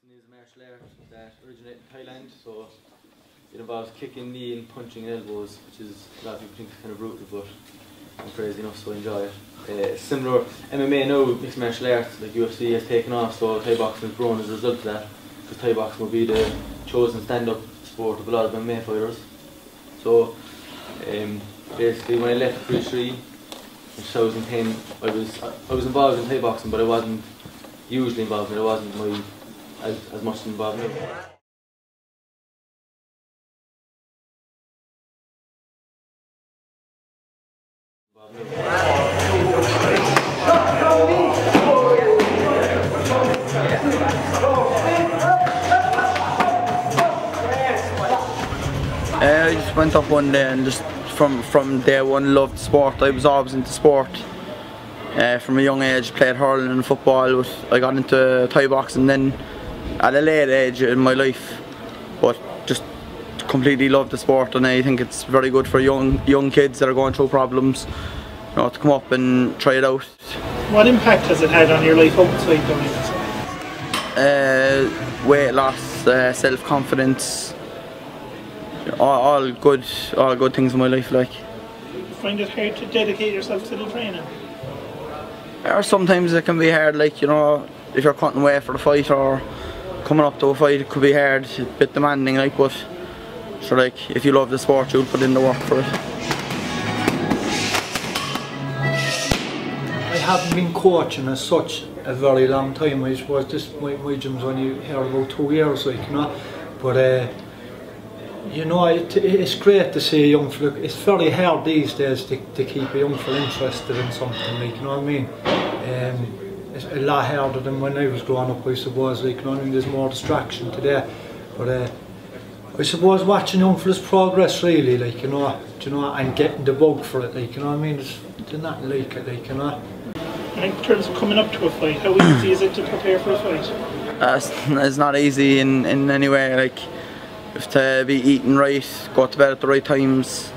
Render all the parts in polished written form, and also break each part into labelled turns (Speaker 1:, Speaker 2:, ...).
Speaker 1: Kickboxing is a martial art that originated in Thailand, so it involves kicking, knee and punching elbows, which is, a lot of people think is kind of brutal, but I'm crazy enough, so I enjoy it. Similar MMA now, mixed martial arts, like UFC has taken off, so Thai boxing has grown as a result of that, because Thai boxing will be the chosen stand-up sport of a lot of MMA fighters. So basically when I left the Free in 2010, I was involved in Thai boxing, but I wasn't hugely involved in it. I wasn't as much involved in it.
Speaker 2: I just went up one day and just from day one loved sport. I was always into sport. From a young age played hurling and football, I got into Thai boxing then at a late age in my life, but just completely loved the sport, and I think it's very good for young kids that are going through problems, you know, to come up and try it out.
Speaker 3: What impact has it had on your life outside the
Speaker 2: weight loss, self-confidence, all good things in my life. Like,
Speaker 3: do you find it hard to dedicate yourself to the training?
Speaker 2: Or sometimes it can be hard, like, you know, if you're cutting weight for the fight or coming up to a fight, it could be hard, a bit demanding, like, but so, like, if you love the sport, you'll put in the work for it.
Speaker 4: I haven't been coaching as such a very long time. I suppose my gym's only here about 2 years, like, you know, but you know, it's great to see a young fella. It's very hard these days to keep a young fella interested in something, like, you know what I mean. It's a lot harder than when I was growing up, I suppose, like, you know what I mean. There's more distraction today, but I suppose watching young fellas progress, really, like, you know, and getting the bug for it, like, you know what I mean. There's nothing like it, like, you know.
Speaker 3: And in terms of coming up to a fight, how easy is it to prepare for a fight?
Speaker 2: It's not easy in any way. Like, you have to be eating right, go to bed at the right times.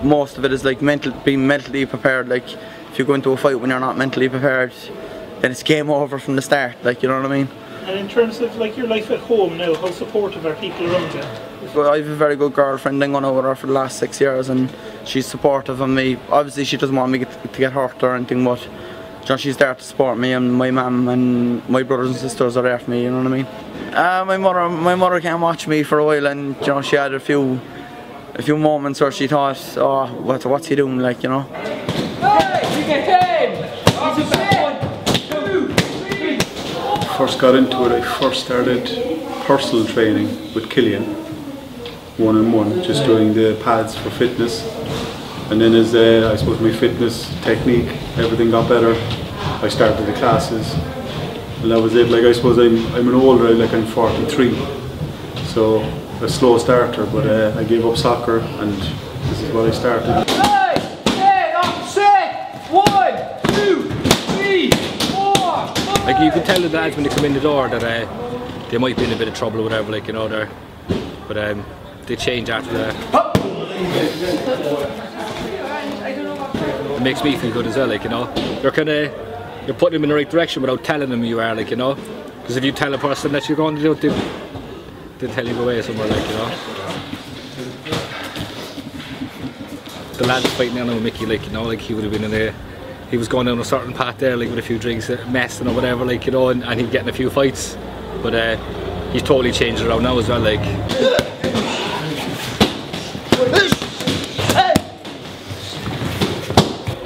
Speaker 2: Most of it is like being mentally prepared. Like, if you go into a fight when you're not mentally prepared, then it's game over from the start, like, you know what I mean.
Speaker 3: And in terms of, like, your life at home now, how supportive are people around you?
Speaker 2: Well, I have a very good girlfriend. I'm going out with her for the last 6 years, and she's supportive of me. Obviously she doesn't want me to get hurt or anything, but, you know, she's there to support me, and my mum and my brothers and sisters are there for me, you know what I mean. My mother can't watch me for a while, and, you know, she had a few moments where she thought, oh, what's he doing, like, you know.
Speaker 5: First got into it, I first started personal training with Killian, one-on-one, just doing the pads for fitness. And then as I suppose my fitness technique, everything got better, I started the classes. And that was it. Like, I suppose I'm an older, like, I'm 43, so a slow starter, but I gave up soccer and this is what I started.
Speaker 6: 1, 2, 3, 4. Like, you can tell the lads when they come in the door that they might be in a bit of trouble or whatever, like, you know, but they change after that. It makes me feel good as well, like, you know. You're putting them in the right direction without telling them you are, like, you know. Because if you tell a person that you're going to do it, they'll tell you go away somewhere, like, you know. The lads fighting down with Mickey, like, you know, like, he would have been in there. He was going down a certain path there, like, with a few drinks, messing or whatever, like, you know, and he'd get in a few fights. But he's totally changed around now as well, like.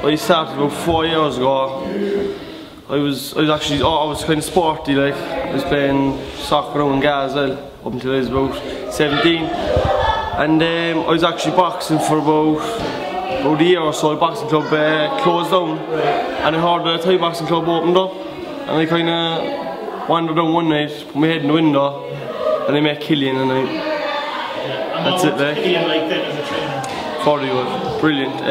Speaker 7: I started about 4 years ago. I was actually always kind of sporty, like. I was playing soccer in Gaza up until I was about 17. And I was actually boxing for about a year or so. The boxing club closed down, and I heard the Thai boxing club opened up, and I kind of wandered down one night, put my head in the window, and I met Killian, and that's it, like.
Speaker 3: Killian, like, then as a trainer?
Speaker 7: 40 good, brilliant.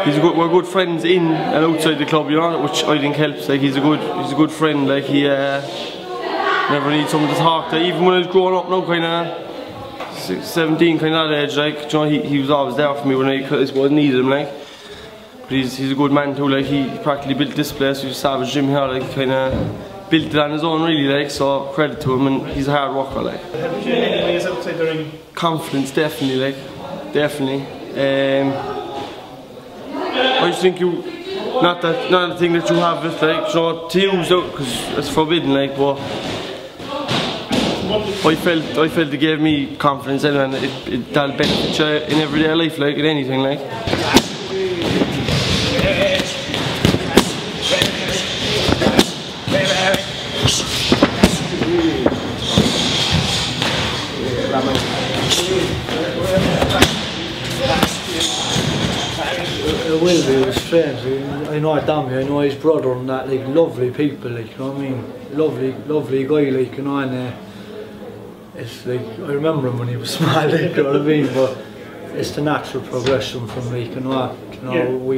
Speaker 7: We're good friends in and outside the club, you know, which I think helps. Like, he's a good friend. Like, he never needs someone to talk to. Even when I was growing up now, kind of 17, kind of that age, like, you know, he was always there for me when I needed him, like. But he's a good man too. Like, he practically built this place. He's a savage gym here. Like, built it on his own really, like, so credit to him, and he's a hard worker, like.
Speaker 3: Have you in any ways outside the ring?
Speaker 7: Confidence, definitely, like, definitely. I just think not a thing that you have it, like, you know, to use out, because it's forbidden, like, but I felt it gave me confidence anyway, and that'll benefit you in everyday life, like, in anything, like.
Speaker 4: It will be, it was strange. I know Dammy, I know his brother and that, like, lovely people, like, you know what I mean? Lovely guy, like, you know, and it's like, I remember him when he was small, like, you know what I mean? But it's the natural progression from, like, you know,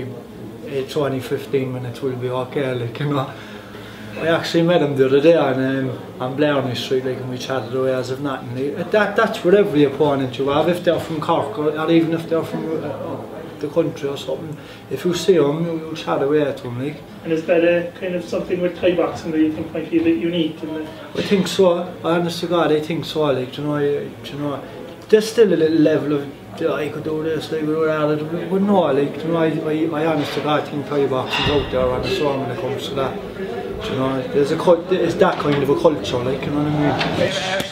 Speaker 4: it's only 15 minutes, we'll be okay, like, you know. I actually met him the other day on Blarney Street, like, and we chatted away as if nothing. That's with every opponent you have, if they're from Cork, or even if they're from the country or something. If you see them, you'll chat away to them, like.
Speaker 3: And is that a kind of something with Thai boxing that you think might be a bit unique?
Speaker 4: I think so. Honest to God, I think so. Like, you know, there's still a little level of, I could do this, I could do that. But no, like, you know, I honest to God think Thai boxing's out there on its own when it comes to that. You know, there's that kind of a culture, like, you know what I mean?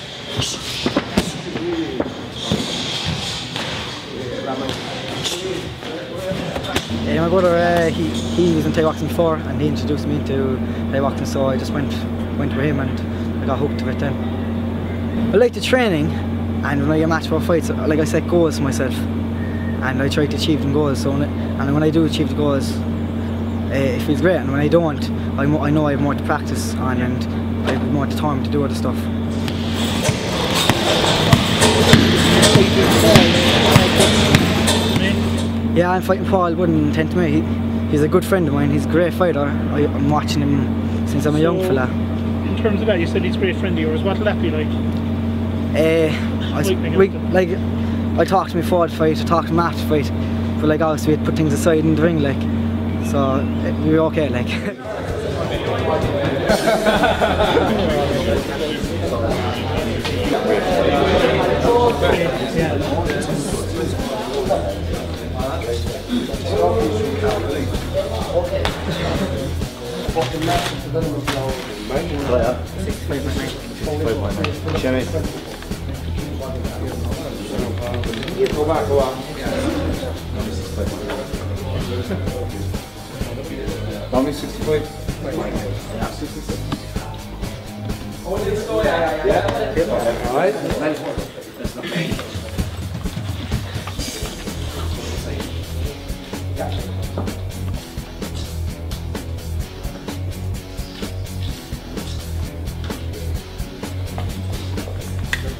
Speaker 8: Yeah, my brother, he was in Thai boxing before, and he introduced me to Thai boxing, so I just went with him and I got hooked to it then. I like the training, and when I get matched for fights, like I set goals for myself, and I try to achieve them goals. So and when I do achieve the goals, it feels great, and when I don't, I know I have more to practice on, and I have more time to do other stuff. Yeah, I'm fighting Paul wouldn't tempt me. He's a good friend of mine, he's a great fighter. I'm watching him since I'm a young fella.
Speaker 3: In terms of that, you said he's a great friend of yours. What will that be like?
Speaker 8: I talked to him before the fight, I talked to him after the fight, but like obviously we had to put things aside in the ring, like, so we were okay, like.
Speaker 5: How many 65? Yeah.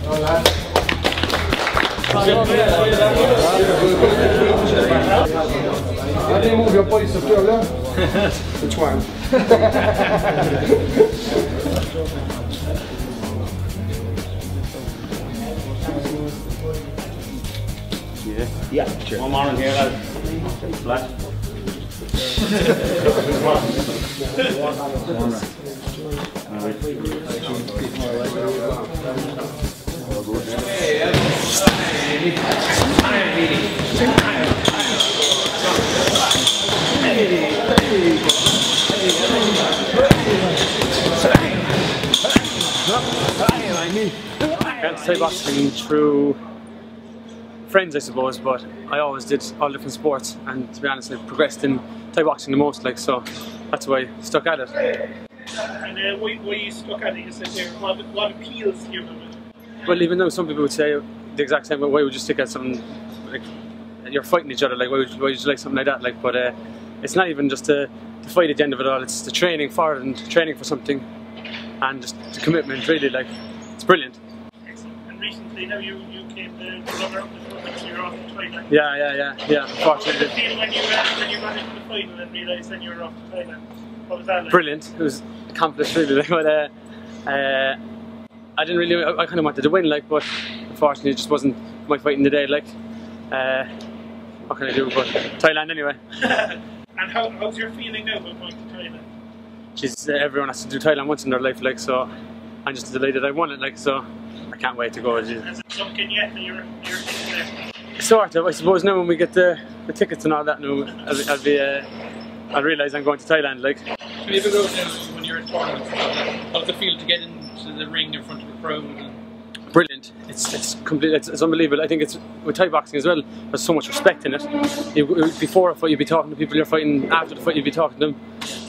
Speaker 5: All right. I didn't move your bicep, Joe. Which one? Yeah. Sure. One more in here, lad. Flat.
Speaker 9: I got Thai boxing through friends, I suppose, but I always did all different sports, and to be honest, I progressed in Thai boxing the most, like, so that's why I stuck at it.
Speaker 3: And why you stuck at it? You said there, what appeals to you of it?
Speaker 9: Well, even though some people would say the exact same, but why would you stick at something like you're fighting each other? Like, why would you like something like that? Like, but it's not even just the fight at the end of it all. It's the training for it and training for something, and just the commitment. Really, like, it's brilliant.
Speaker 3: Excellent. And recently, now you came to runner up the tournament, so you're off to Thailand.
Speaker 9: Yeah. Unfortunately.
Speaker 3: How did you feel when you got into the final and realised then you were off to Thailand? What was that like?
Speaker 9: Brilliant. It was accomplished, really. Like, but I didn't really. I kind of wanted to win, like, but unfortunately, it just wasn't my fight in the day. Like, what can I do? But Thailand anyway.
Speaker 3: And how's your feeling now about going to Thailand?
Speaker 9: everyone has to do Thailand once in their life, like, so I'm just delighted I won it, like, so I can't wait to go.
Speaker 3: Has it sunk in yet that you're there?
Speaker 9: Sort of, I suppose. Now when we get the tickets and all that, now I'll realise I'm going to Thailand, like.
Speaker 3: Have you ever go when you're in tournaments? How does it feel to get into the ring in front of a crowd?
Speaker 9: Brilliant. It's complete. It's unbelievable. I think it's with Thai boxing as well. There's so much respect in it. Before a fight, you'd be talking to people you're fighting. After the fight, you'd be talking to them.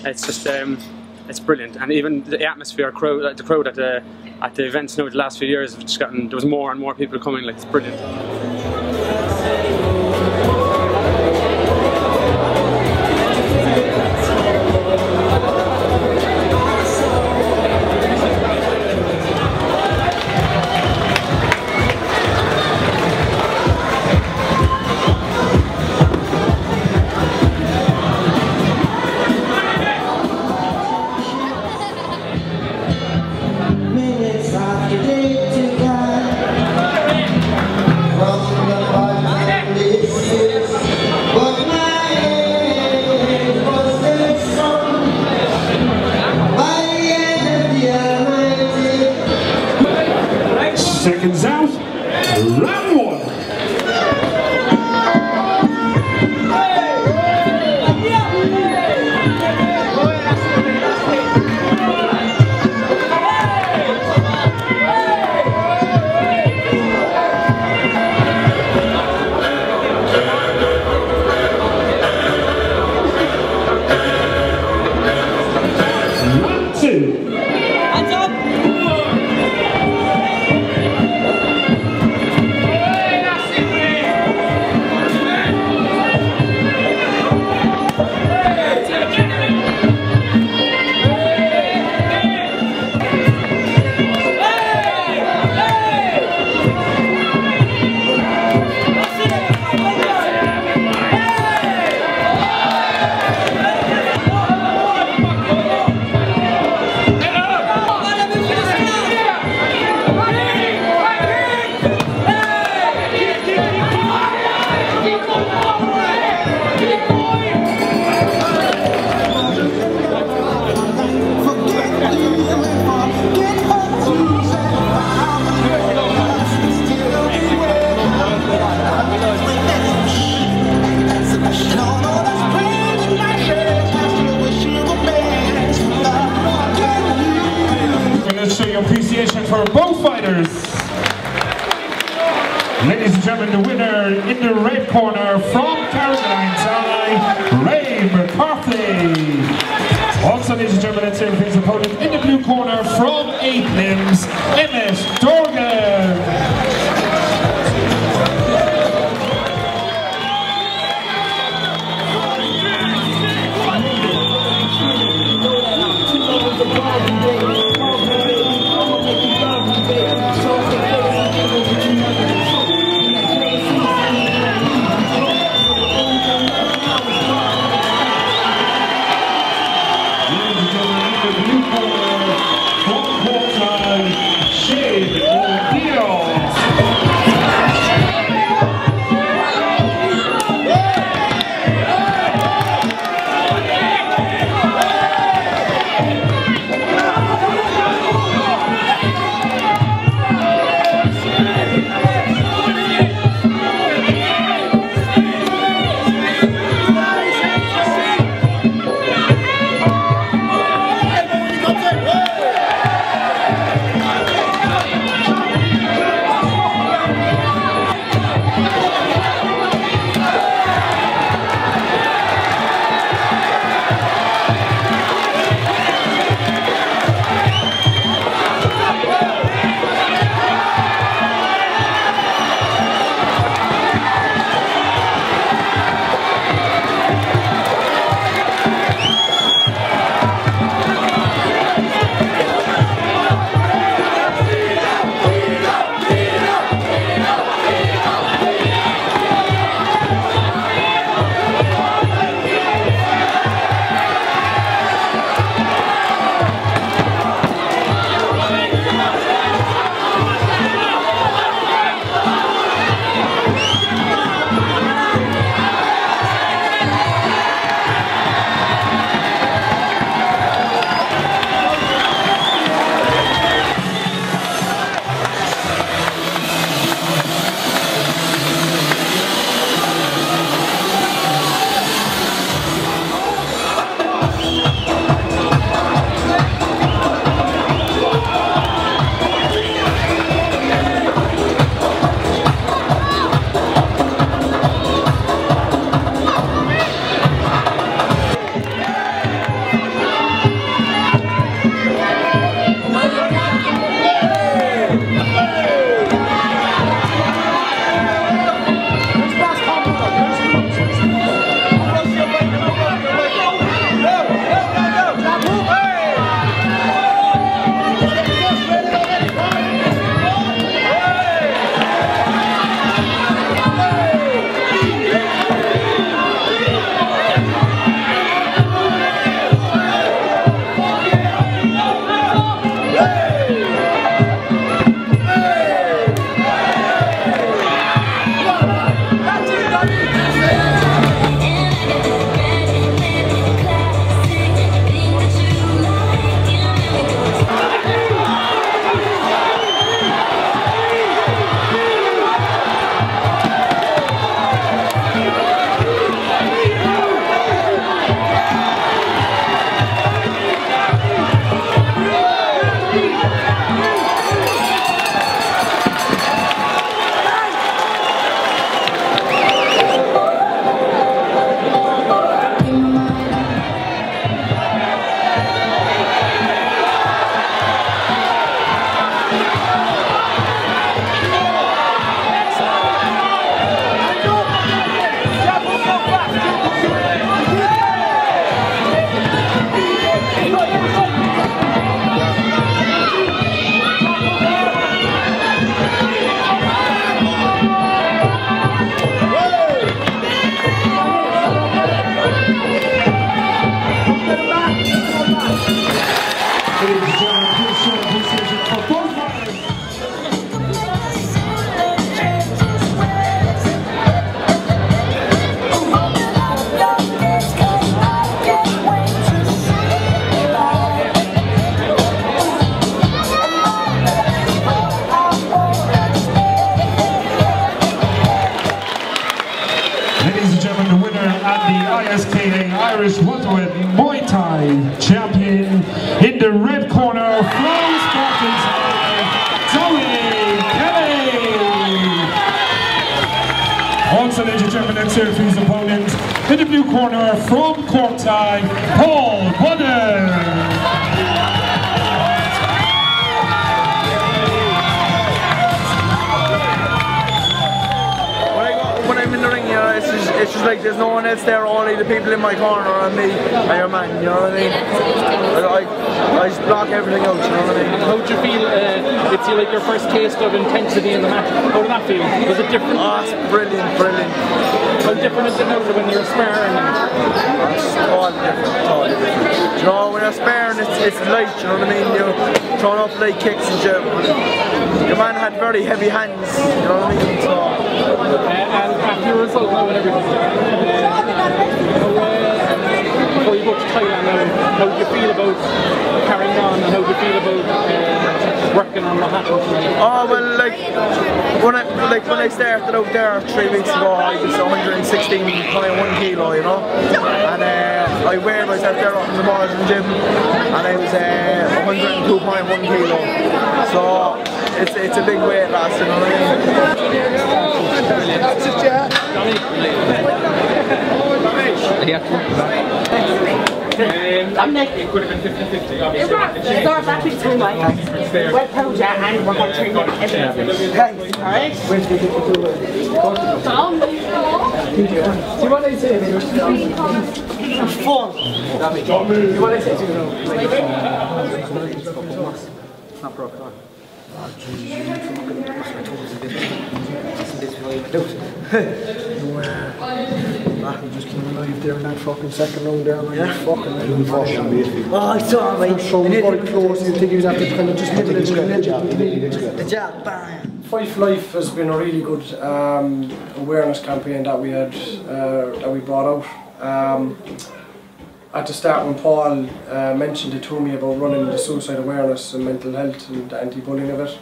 Speaker 9: It's just it's brilliant. And even the atmosphere, the crowd at the events now, the last few years, have just gotten. There was more and more people coming. Like, it's brilliant.
Speaker 10: Seconds out, round one. Round two. Show your appreciation for both fighters. Ladies and gentlemen, the winner in the red corner from Caroline's ally, Ray McCarthy. Also, ladies and gentlemen, let's hear his opponent in the blue corner from 8 Limbs, Emmett Dorgan. Shade Deal. Irish welterweight Muay Thai champion in the red corner from Spartans, Zoe Kelly. Also, ladies and gentlemen, next here for his opponent in the blue corner from Cork Thai, Paul Bunner.
Speaker 2: When I'm in the ring, you know, it's just like there's no one else there, only the people in my corner and me and your man, you know what I mean? I just block everything out, you know what I mean?
Speaker 3: How did you feel? It's like your first taste of intensity in the match. How did that feel? Was it different?
Speaker 2: Oh, it's brilliant, brilliant.
Speaker 3: How different is it now when you're sparring?
Speaker 2: It's totally different, totally different. You know, when you're sparring, it's light, you know what I mean? You're throwing up light kicks and shit. Your man had very heavy hands, you know what I mean? So,
Speaker 3: and after your result now and everything, before you go to Thailand now, how do you feel about carrying on and how do you feel about working on what happened tonight?
Speaker 2: Oh well, when I started out there 3 weeks ago, I was 116.1 kilo, you know, and I weighed myself there up in the Morrison gym, and I was 102.1 kilo. So it's a big weight loss, you know what I mean?
Speaker 3: That's it, yeah. I'm Nick. It could have been 50-50, obviously.
Speaker 11: Start back with two mics. Web pose, and we're going to train everything. Thanks. Alright? Tom? Do you want to say it? Fun. Do you want to say it? It's not broken on. Oh, Jesus, you need to look at my toes a bit. This is what you do.
Speaker 4: He just came alive there in that fucking second round there. Yeah. Fucking
Speaker 8: Oh, I saw him.
Speaker 4: So very close. You think he was after kind of just nibbling
Speaker 8: the jab, bang.
Speaker 12: Fight for Life has been a really good awareness campaign that we had, that we brought out. At the start, when Paul mentioned it to me about running the suicide awareness and mental health and the anti-bullying of it,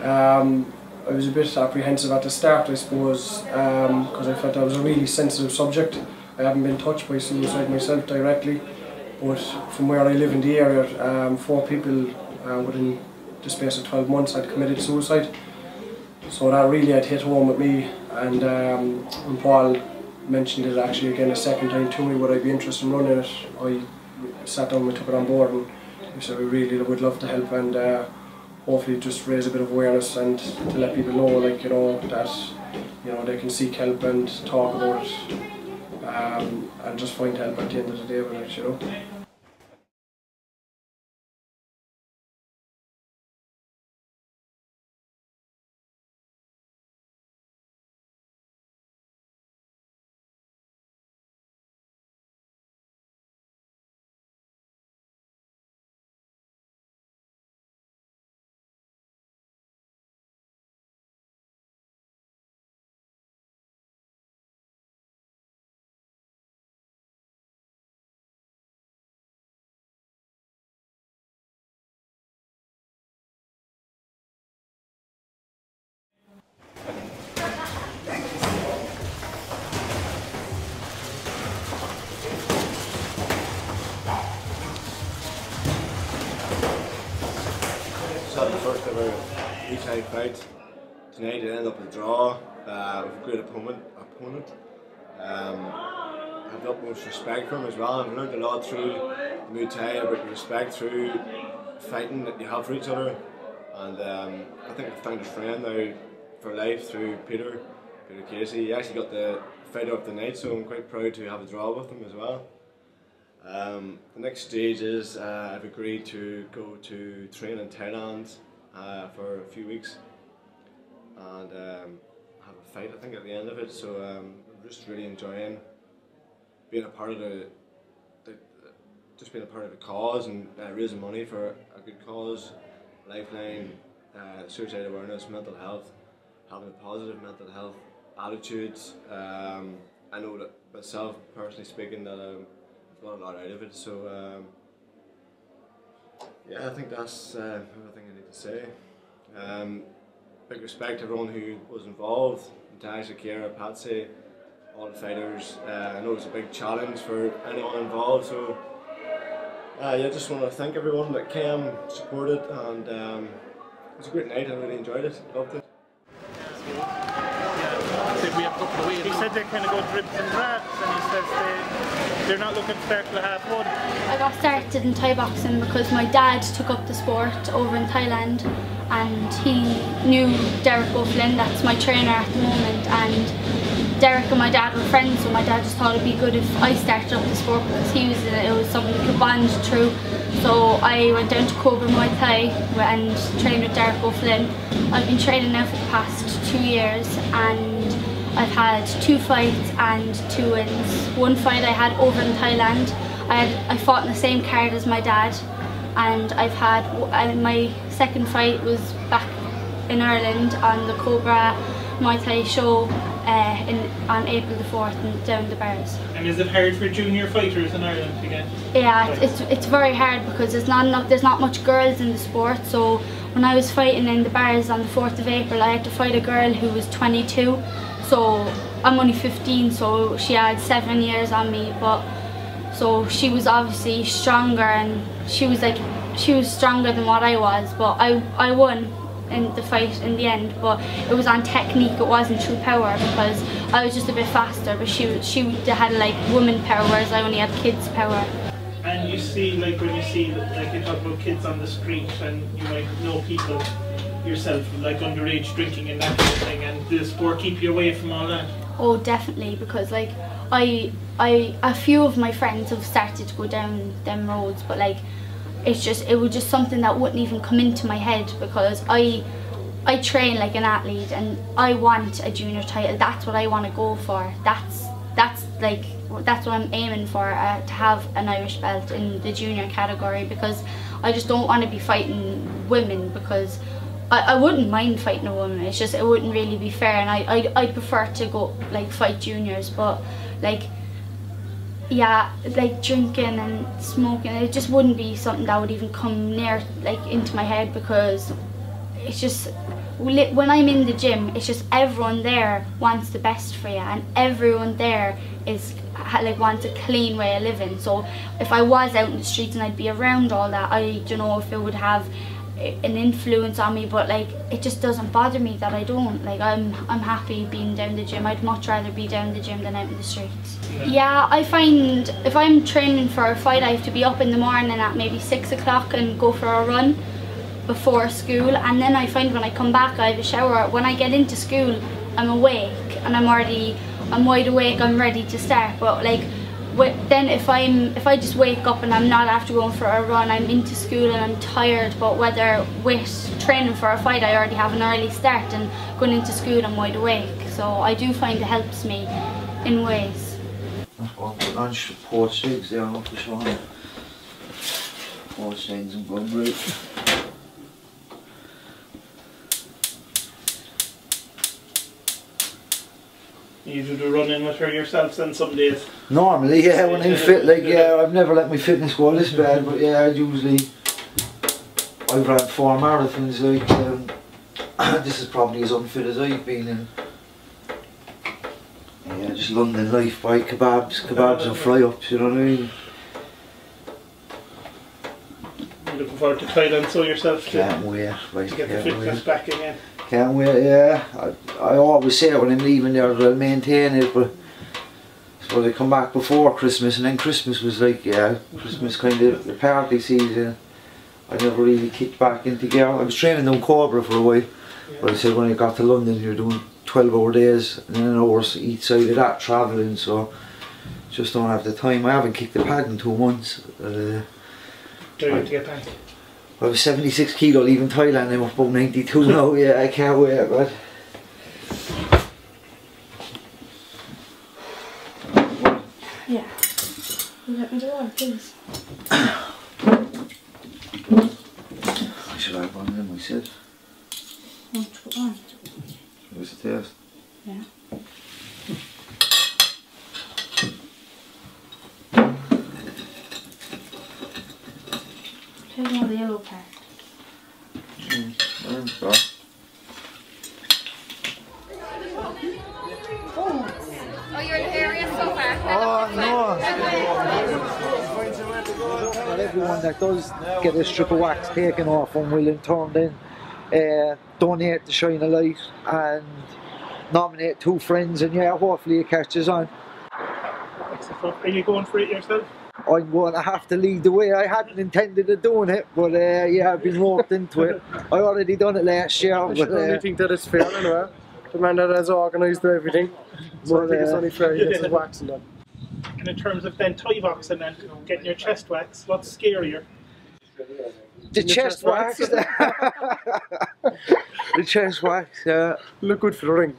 Speaker 12: I was a bit apprehensive at the start, I suppose, because I felt that was a really sensitive subject. I haven't been touched by suicide myself directly, but from where I live in the area, 4 people within the space of 12 months had committed suicide. So that really had hit home with me, and when Paul mentioned it actually again a second time to me, would I be interested in running it, I sat down and took it on board, and so we really would love to help and hopefully just raise a bit of awareness and to let people know, like, you know, that, you know, they can seek help and talk about it and just find help at the end of the day with it, you know.
Speaker 13: So the first ever Muay fight. Tonight it ended up a draw with a great opponent. I have the utmost respect for him as well. I've learned a lot through Muay Thai about the respect through fighting that you have for each other. And I think I've found a friend now for life through Peter Casey. He actually got the fighter of the night, so I'm quite proud to have a draw with him as well. The next stage is I've agreed to go to train in Thailand for a few weeks and have a fight, I think, at the end of it. So I'm just really enjoying being a part of just being a part of the cause and raising money for a good cause, Lifeline, suicide awareness, mental health, having a positive mental health attitude. I know that myself, personally speaking, that I've got a lot out of it, so yeah, I think that's everything I need to say. Big respect to everyone who was involved, Natasha, Kira, Patsy, all the fighters. I know it's a big challenge for anyone involved, so yeah, just want to thank everyone that came, supported, and it was a great night. I really enjoyed it, loved it.
Speaker 10: He said they kind of go dribs and drabs, and he says they're not looking to start till half one.
Speaker 14: I got started in Thai boxing because my dad took up the sport over in Thailand, and he knew Derek O'Flynn, that's my trainer at the moment, and Derek and my dad were friends, so my dad just thought it'd be good if I started up the sport because it was something we could bond through. So I went down to Cobra Muay Thai and trained with Derek O'Flynn. I've been training now for the past 2 years, and I've had 2 fights and 2 wins. One fight I had over in Thailand. I fought in the same card as my dad, and I've had my second fight was back in Ireland on the Cobra Muay Thai show on April the 4th and down the bars.
Speaker 10: And is it hard for junior fighters in Ireland to get?
Speaker 14: Yeah, it's very hard because there's not much girls in the sport. So when I was fighting in the bars on the 4th of April, I had to fight a girl who was 22. So I'm only 15, so she had 7 years on me. But so she was obviously stronger, and she was stronger than what I was. But I won in the fight in the end, but it was on technique, it wasn't true power, because I was just a bit faster, but she had like woman power, whereas I only had kids power.
Speaker 10: And you see, like when you see, like you talk about kids on the street, and you might know people yourself, like underage drinking and that kind of thing, and does sport keep you away from all that?
Speaker 14: Oh, definitely, because like a few of my friends have started to go down them roads, but like it was just something that wouldn't even come into my head, because I train like an athlete and I want a junior title. That's what I want to go for. That's what I'm aiming for, to have an Irish belt in the junior category, because I just don't want to be fighting women, because I wouldn't mind fighting a woman, it's just it wouldn't really be fair, and I'd prefer to go like fight juniors. But like, yeah, like drinking and smoking, it just wouldn't be something that would even come near like into my head, because it's just when I'm in the gym, it's just everyone there wants the best for you, and everyone there is like wants a clean way of living. So if I was out in the streets and I'd be around all that, I don't know if it would have an influence on me, but like it just doesn't bother me that I don't. Like I'm happy being down the gym. I'd much rather be down the gym than out in the streets. Yeah, I find if I'm training for a fight, I have to be up in the morning at maybe 6 o'clock and go for a run before school, and then I find when I come back I have a shower. When I get into school I'm awake and I'm wide awake, I'm ready to start. But like then if I just wake up and I'm not after going for a run, I'm into school and I'm tired. But whether with training for a fight I already have an early start, and going into school I'm wide awake, so I do find it helps me in ways.
Speaker 15: I've got to lunch porch eggs there off the shoulder. Porch eggs and bun root.
Speaker 3: You do the running with her yourself then some days?
Speaker 15: Normally, yeah, when I'm fit, like, yeah, I've never let my fitness go this bad, but yeah, I've ran 4 marathons, like, this is probably as unfit as I've been in. Yeah, just London life, buy kebabs and fry-ups, you know what I mean?
Speaker 3: You looking forward to Thailand so yourself
Speaker 15: Can't wait, right,
Speaker 3: to get the fitness back again?
Speaker 15: Can't wait, yeah. I always say it when I'm leaving there that I'll maintain it, but I suppose I come back before Christmas, and then Christmas was like, yeah, Christmas kind of the party season. I never really kicked back into gear. I was training down Cobra for a while, but I said when I got to London you're doing 12-hour days and then an hour each side of that travelling, so just don't have the time. I haven't kicked the pad in 2 months.
Speaker 3: Do you have to get back?
Speaker 15: I was 76 kilo leaving Thailand, I'm up about 92 now, yeah, I can't wait, but...
Speaker 14: Yeah. You let me do one, please.
Speaker 15: I should have one of them myself.
Speaker 14: Want to put one?
Speaker 15: What's the taste?
Speaker 14: Yeah. Take all the yellow part.
Speaker 16: Oh, you're in the area so far?
Speaker 15: Oh no! Well, everyone that does get a strip of wax taken off them will in turn then donate to Shine a Light and nominate 2 friends, and yeah, hopefully it catches on.
Speaker 3: Are you going for it yourself?
Speaker 15: I'm going to have to lead the way. I hadn't intended of doing it, but yeah, I've been roped into it. I already done it last year.
Speaker 12: I should only think that it's fair anyway. The man that has organised everything. So I think it's only fair he gets his waxing done.
Speaker 3: And in terms of then Thai boxing and getting your chest waxed, what's scarier?
Speaker 15: The chest wax. The chest wax, yeah.
Speaker 12: Look good for the ring.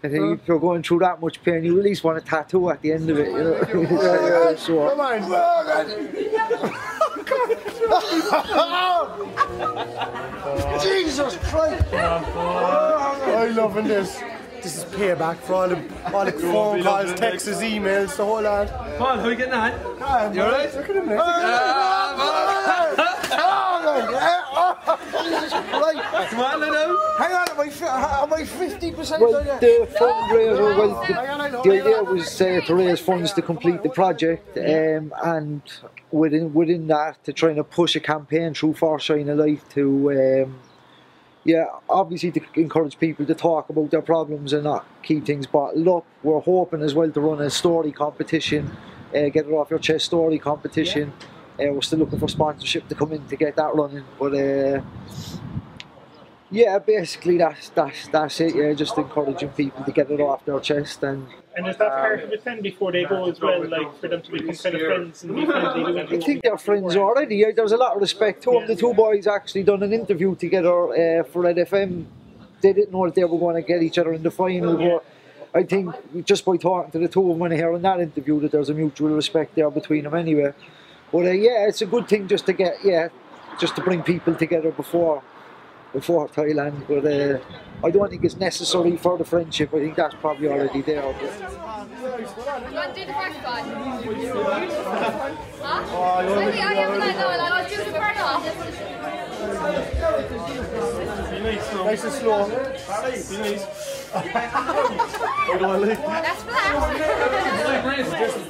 Speaker 15: I think if you're going through that much pain, you at least want a tattoo at the end of it, you know. Yeah, so.
Speaker 12: Come on.
Speaker 15: Jesus Christ!
Speaker 12: I'm loving this. This is payback for all the phone calls, texts, emails, the whole lot.
Speaker 17: Paul, how are you getting on?
Speaker 12: You alright? Look at him
Speaker 15: Jesus Christ!
Speaker 17: Come on, now.
Speaker 15: Hang on, am I 50%? Well, the fundraiser, the idea was to raise funds to complete the project, and within that to try and push a campaign through for Shine a Light to, yeah, obviously to encourage people to talk about their problems and not keep things bottled up. We're hoping as well to run a story competition, get it off your chest story competition. We're still looking for sponsorship to come in to get that running, but yeah, basically that's it. Yeah, just encouraging people to get it off their chest. And
Speaker 3: is that part of it then before they go as well, like for them to become kind of friends and be friendly?
Speaker 15: I think they're friends already. Yeah, there's a lot of respect to them. The 2 boys actually done an interview together for Red FM. They didn't know that they were going to get each other in the final, but I think just by talking to the 2 of them and hearing that interview that there's a mutual respect there between them anyway. But yeah, it's a good thing just to get, just to bring people together before Thailand. But I don't think it's necessary for the friendship. I think that's probably already there. But.
Speaker 16: You want to do the first one? Huh? Maybe I haven't I'll do the first one.
Speaker 12: Nice and slow.
Speaker 3: Be nice.
Speaker 16: That's flat.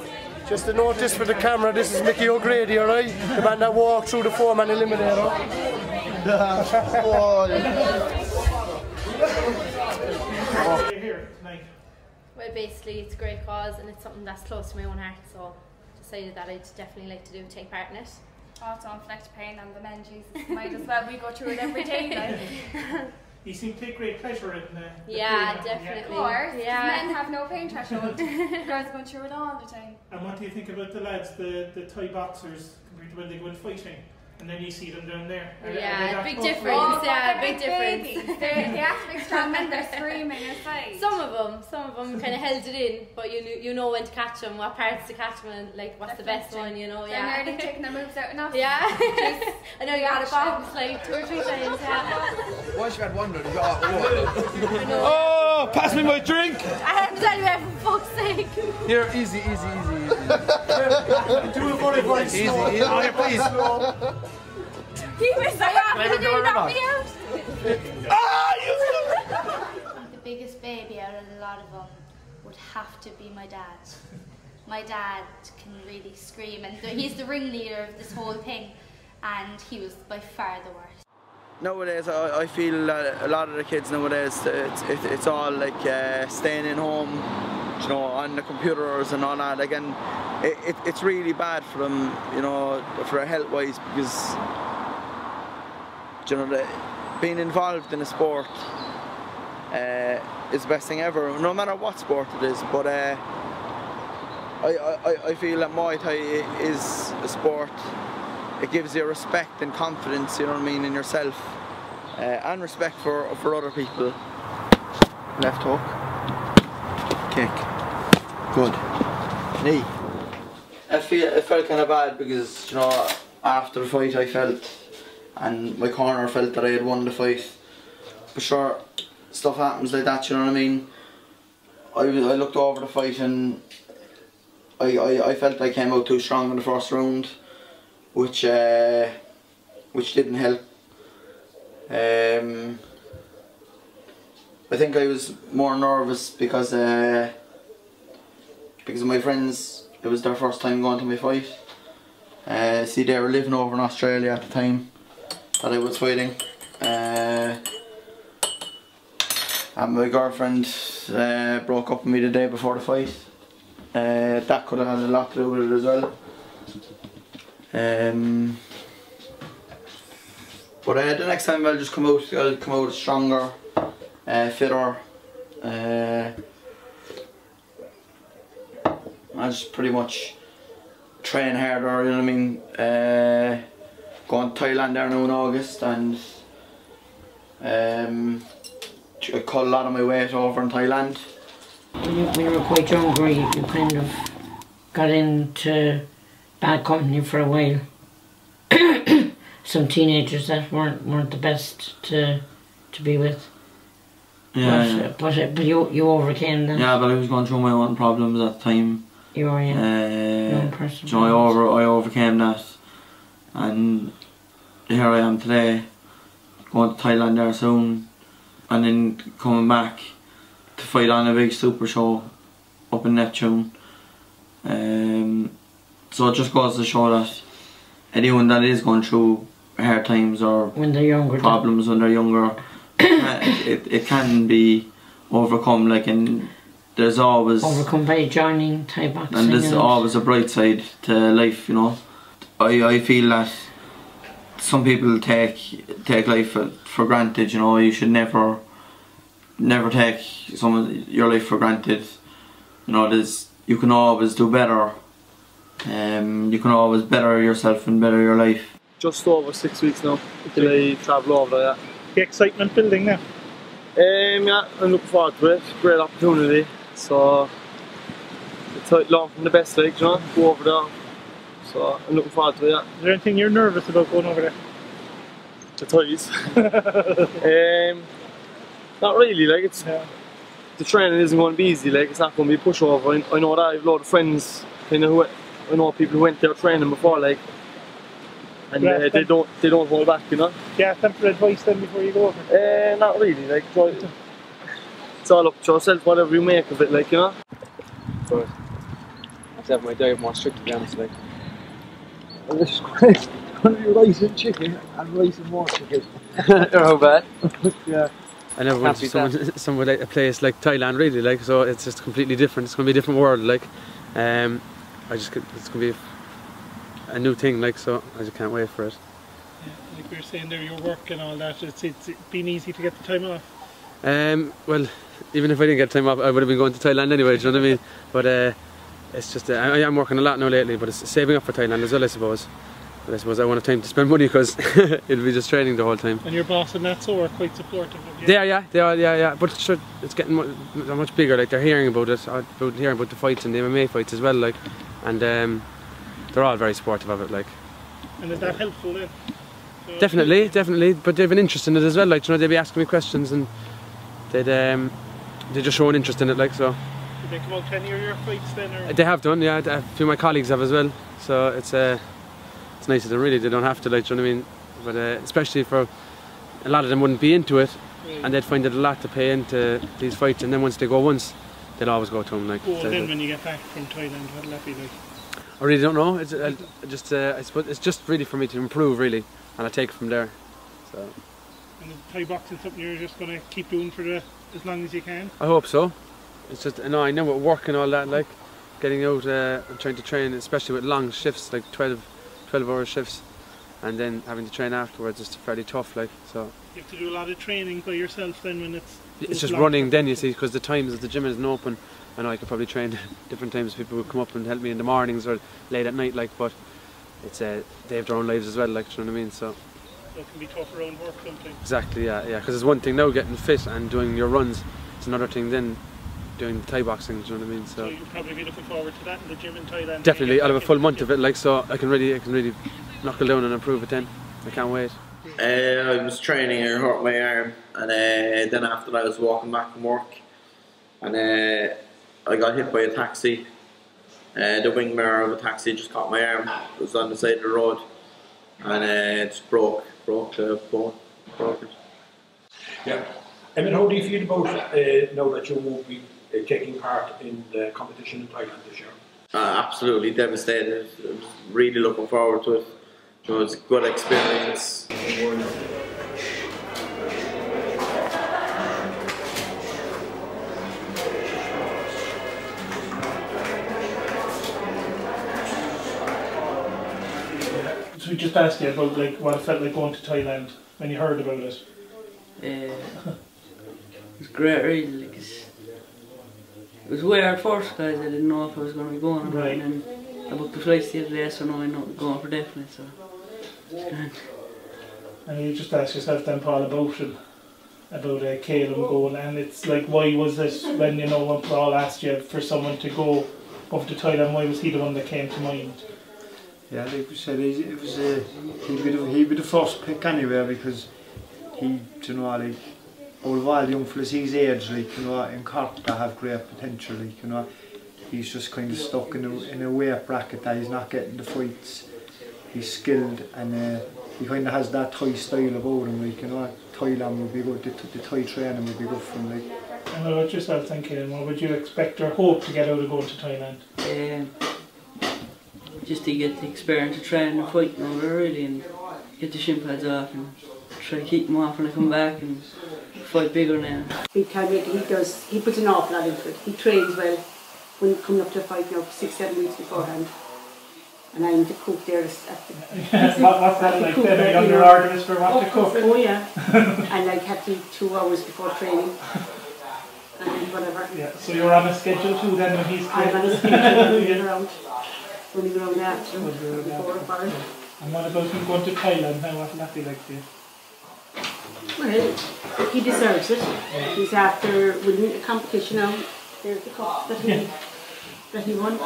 Speaker 12: Just a notice for the camera, this is Mickey O'Grady, alright? The man that walked through the 4-man eliminator.
Speaker 18: Well, basically it's a great cause and it's something that's close to my own heart, so decided that I'd definitely like to take part in it.
Speaker 16: Oh, it's on inflict pain on the men, Jesus. Might as well, we go through it every day. Like.
Speaker 10: You seem to take great pleasure in the
Speaker 18: yeah,
Speaker 16: pain.
Speaker 18: definitely.
Speaker 16: Of course,
Speaker 18: yeah.
Speaker 16: men have no pain threshold. Girls go through it all the time.
Speaker 10: And what do you think about the lads, the Thai boxers, compared to when they go in fighting? And then you see them down there.
Speaker 18: Yeah, big difference. Yeah, big difference.
Speaker 16: They have to be strong men. They're screaming aside.
Speaker 18: Some of them kind of held it in, but you know when to catch them, what parts to catch them, and like what's the best one, you know.
Speaker 16: They're nearly taking their moves out enough.
Speaker 18: Yeah. I know you had a box like 2 or 3 times. Yeah.
Speaker 17: Once you had one, you got oh, pass me my drink.
Speaker 18: I have to tell you for fuck's sake.
Speaker 17: Here, easy.
Speaker 10: Do it for it,
Speaker 17: easy. Oh, here, please.
Speaker 16: He was like, did you knock me out?
Speaker 14: The biggest baby out of a lot of them would have to be my dad. My dad can really scream, and he's the ringleader of this whole thing, and he was by far the worst.
Speaker 2: Nowadays, I feel that a lot of the kids nowadays, it's all like staying in home, you know, on the computers and all that. Again, it's really bad for them, you know, for health-wise, because you know, being involved in a sport is the best thing ever, no matter what sport it is. But I feel that Muay Thai is a sport. It gives you respect and confidence, you know what I mean, in yourself, and respect for other people. Left hook, kick, good, knee. It felt kind of bad because, you know, after the fight I felt, and my corner felt that I had won the fight. But sure, stuff happens like that, you know what I mean. I looked over the fight and I felt I came out too strong in the first round, which didn't help. I think I was more nervous because of my friends. It was their first time going to my fight. See, they were living over in Australia at the time that I was fighting. And my girlfriend broke up with me the day before the fight. That could have had a lot to do with it as well. But the next time I'll come out stronger, fitter. I'll just pretty much train harder, you know what I mean. Going to Thailand there now in August, and I cut a lot of my weight over in Thailand.
Speaker 19: When you were quite younger, you kind of got into bad company for a while. Some teenagers that weren't the best to be with.
Speaker 2: Yeah,
Speaker 19: but you overcame them.
Speaker 2: Yeah, but I was going through my own problems at the time.
Speaker 19: You are, yeah. Your own personal
Speaker 2: so I overcame that, and here I am today, going to Thailand there soon, and then coming back to fight on a big super show up in Neptune. So it just goes to show that anyone that is going through hard times or
Speaker 19: when they're younger,
Speaker 2: problems when they're younger, it can be overcome. Like, and there's always
Speaker 19: overcome by joining Thai boxing,
Speaker 2: and there's always a bright side to life, you know. I feel that some people take life for granted, you know. You should never take your life for granted. You know, you can always do better. You can always better yourself and better your life.
Speaker 20: Just over 6 weeks now until I travel over there.
Speaker 10: The excitement building now?
Speaker 20: Yeah, I'm looking forward to it. Great opportunity. So it's how learn from the best, like, you know, go over there. So I'm looking forward to it, yeah.
Speaker 10: Is there anything you're nervous about going over there?
Speaker 20: The Thais. Not really, like, the training isn't going to be easy, like, it's not going to be a pushover. I know that I have a lot of friends, kind of, I know people who went there training before, like, and they don't hold back, you know.
Speaker 10: Yeah, time for advice then before you go over?
Speaker 20: Not really, like, it's all up to yourself, whatever you make of it, like, you know.
Speaker 9: But I have to have my diet more strict, to be honest, like.
Speaker 20: This is great.
Speaker 15: rice and chicken and rice and more chicken.
Speaker 9: How bad?
Speaker 15: Yeah.
Speaker 9: I never went to somewhere like a place like Thailand really, like, so it's just completely different. It's going to be a different world, like. It's going to be a new thing, like, so I just can't wait for it.
Speaker 3: Yeah, like we were saying there, your work and all that, it's been easy to get the time off.
Speaker 9: Well, even if I didn't get time off, I would have been going to Thailand anyway, do you know what I mean? But it's just, I am working a lot now lately, but it's saving up for Thailand as well, I suppose. But I suppose I won't have time to spend money because it'll be just training the whole time.
Speaker 3: And your boss and that so are quite supportive of you?
Speaker 9: They are. But sure, it's getting much bigger, like they're hearing about it, hearing about the fights and the MMA fights as well, like, and they're all very supportive of it, like.
Speaker 3: And is that helpful then? So
Speaker 9: Definitely, but they've an interest in it as well, like, you know, they'd be asking me questions and they just show an interest in it, like, so.
Speaker 3: Did they come out to any of your fights then? Or?
Speaker 9: They have done, yeah, a few of my colleagues have as well, so it's nice of them, really. They don't have to, like, you know what I mean? But especially for a lot of them wouldn't be into it, and they'd find it a lot to pay into these fights, and then once they go once, they'll always go to them, like.
Speaker 3: Well, then when you get back from Thailand, what'll that be like?
Speaker 9: I really don't know. It's I suppose it's just really for me to improve, really, and I take it from there. So.
Speaker 3: And is Thai boxing something you're just going to keep doing for as long as you can?
Speaker 9: I hope so. It's just, I know with work and all that, like getting out and trying to train, especially with long shifts, like 12-hour shifts, and then having to train afterwards is fairly tough, like, so.
Speaker 3: You have to do a lot of training by yourself then when
Speaker 9: it's just running then, you see, because the times of the gym isn't open. I know I could probably train different times. People would come up and help me in the mornings or late at night, like, but it's they have their own lives as well, like, you know what I mean? So
Speaker 3: it can be tough around work sometimes.
Speaker 9: Exactly, yeah, because it's one thing now getting fit and doing your runs. It's another thing then doing the Thai boxing. Do you know what I mean?
Speaker 3: So you'll probably be looking forward to that in the gym in Thailand.
Speaker 9: Definitely, I'll have a full month of it, like, so I can really knuckle down and improve it then. I can't wait.
Speaker 2: I was training and I hurt my arm, and then after that I was walking back from work, and I got hit by a taxi. The wing mirror of a taxi just caught my arm. It was on the side of the road, and it just broke the bone, broke it.
Speaker 10: Yeah. And how do you feel about now that you won't be taking part in the competition in Thailand this year?
Speaker 2: Absolutely devastated. I was really looking forward to it. It was a good experience.
Speaker 3: So we just asked you about like what it felt like going to Thailand when you heard about it.
Speaker 11: It was great, really. Like, it was weird at first because I didn't know if I was going to be going or not, and then I booked the flights the other day, so now I know I'm going for definite. So it's grand.
Speaker 3: And you just asked yourself then, Paul, about Caleb going, and it's like, why was it when when Paul asked you for someone to go over to Thailand, why was he the one that came to mind?
Speaker 4: Yeah, like we said, it was he'd be the first pick anyway, because he, like, out of all the young fellas his age, like, in Cork that have great potential, like, he's just kind of stuck in a weight bracket that he's not getting the fights. He's skilled, and he kind of has that Thai style about him, like, Thailand would be good, the Thai training would be good for him, like.
Speaker 3: And what about yourself thinking, what would you expect or hope to get out of going to Thailand?
Speaker 11: Just to get the experience of training and fighting over, really, and get the shin pads off and try to keep them off when I come back and fight bigger now.
Speaker 21: Big time, he puts an awful lot into it. He trains well when coming up to a fight 6-7 weeks beforehand. And I'm the cook there at the...
Speaker 3: What's that like then? Are you under orders for what to cook?
Speaker 21: Oh yeah. And I have to eat 2 hours before training. And whatever.
Speaker 3: Yeah, so you're on a schedule too then when he's
Speaker 21: I'm on a schedule running around after him, before or for him.
Speaker 3: And what about him going to Thailand? What will that be like for you?
Speaker 21: Well, he deserves it. Yeah. He's after winning a competition now. There's the cup that he won,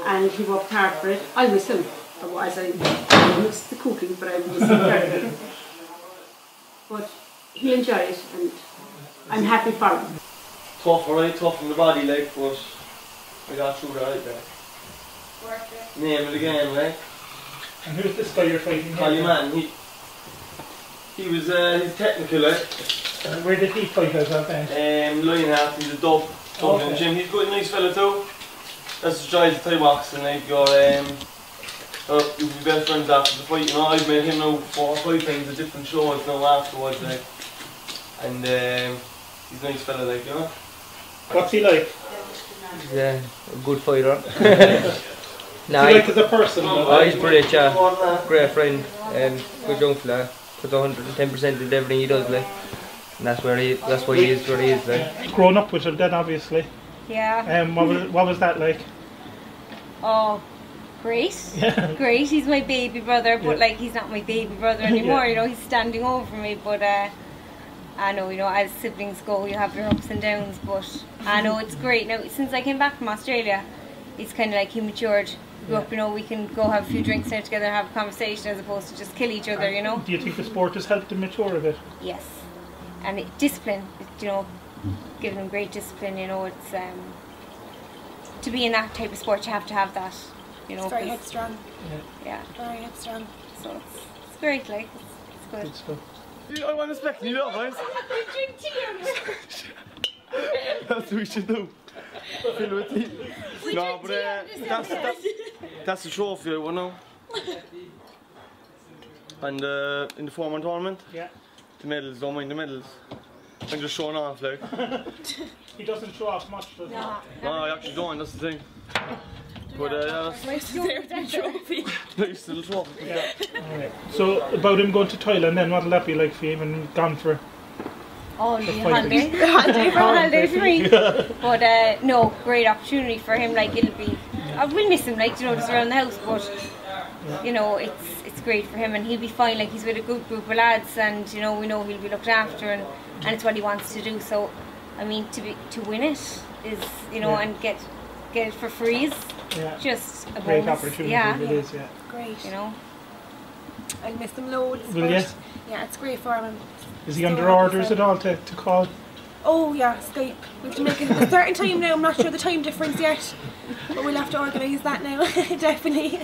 Speaker 21: and he worked hard for it. I miss him. I miss the cooking, but I miss him terribly. But he'll enjoy it, and I'm happy for him.
Speaker 7: Tough, alright, tough in the body, like, but I got through that, like. Name it again, like.
Speaker 3: And who's this guy you're fighting?
Speaker 7: Man, he was he's technical, like.
Speaker 3: And where did he fight out of then?
Speaker 7: Lionheart, he's a dub in the gym. He's a good, nice fella too. That's the joys of Thai boxing. They've got You'll be best friends after the fight, you know. I've met him now 4 or 5 times at different shows now afterwards, like. And he's a nice fella, like, you know.
Speaker 3: What's he like?
Speaker 1: He's a good fighter.
Speaker 3: Nah, he like as a person?
Speaker 1: Oh, he's brilliant, yeah. Great friend, good young fella. Puts 110% into everything he does, like. And that's why he is where he is, like.
Speaker 3: Grown up with him then, obviously.
Speaker 18: Yeah.
Speaker 3: What was that like?
Speaker 18: Oh, great.
Speaker 3: Yeah.
Speaker 18: Great. He's my baby brother, but like he's not my baby brother anymore.
Speaker 3: Yeah.
Speaker 18: You know, he's standing over me. But I know, you know, as siblings go, you have your ups and downs. But I know it's great now. Since I came back from Australia, it's kind of like he matured. Grew up, you know, we can go have a few drinks now together, have a conversation, as opposed to just kill each other. You know.
Speaker 3: Do you think the sport has helped him mature a bit?
Speaker 18: Yes. And discipline, you know, giving them great discipline, you know, it's to be in that type of sport you have to have that, you know.
Speaker 22: It's very headstrong.
Speaker 18: Yeah.
Speaker 22: Very headstrong.
Speaker 18: So it's great, like, it's good.
Speaker 3: stuff.
Speaker 7: I want to spec you up, guys. That's what we should do. Fill with tea. No, but that's the trophy, you know. And in the 4-man tournament, the medals, don't mind the medals. I'm just showing off, like.
Speaker 3: He doesn't show off much, does he?
Speaker 7: No, I actually don't, that's the thing. But that's
Speaker 22: nice to see that trophy.
Speaker 7: Nice little trophy.
Speaker 3: Yeah. Alright. So about him going to Thailand then, what'll that be like for you when gone for?
Speaker 18: Oh, holiday for me. But no, great opportunity for him. Like it'll be, I will miss him. Like, you know, just around the house. But you know, it's great for him, and he'll be fine. Like he's with a good group of lads, and you know, we know he'll be looked after, and it's what he wants to do. So, I mean, to win it is, you know, and get it for free is just a
Speaker 3: great
Speaker 18: bonus.
Speaker 3: opportunity.
Speaker 18: Yeah,
Speaker 3: it is. Yeah.
Speaker 22: Great.
Speaker 18: You know,
Speaker 22: I'll miss them loads.
Speaker 3: Will you?
Speaker 22: Yeah, it's great for him.
Speaker 3: Is he under orders at all to call?
Speaker 22: Oh yeah, Skype. We have to make it a certain time now. I'm not sure the time difference yet, but we'll have to organise that now. Definitely.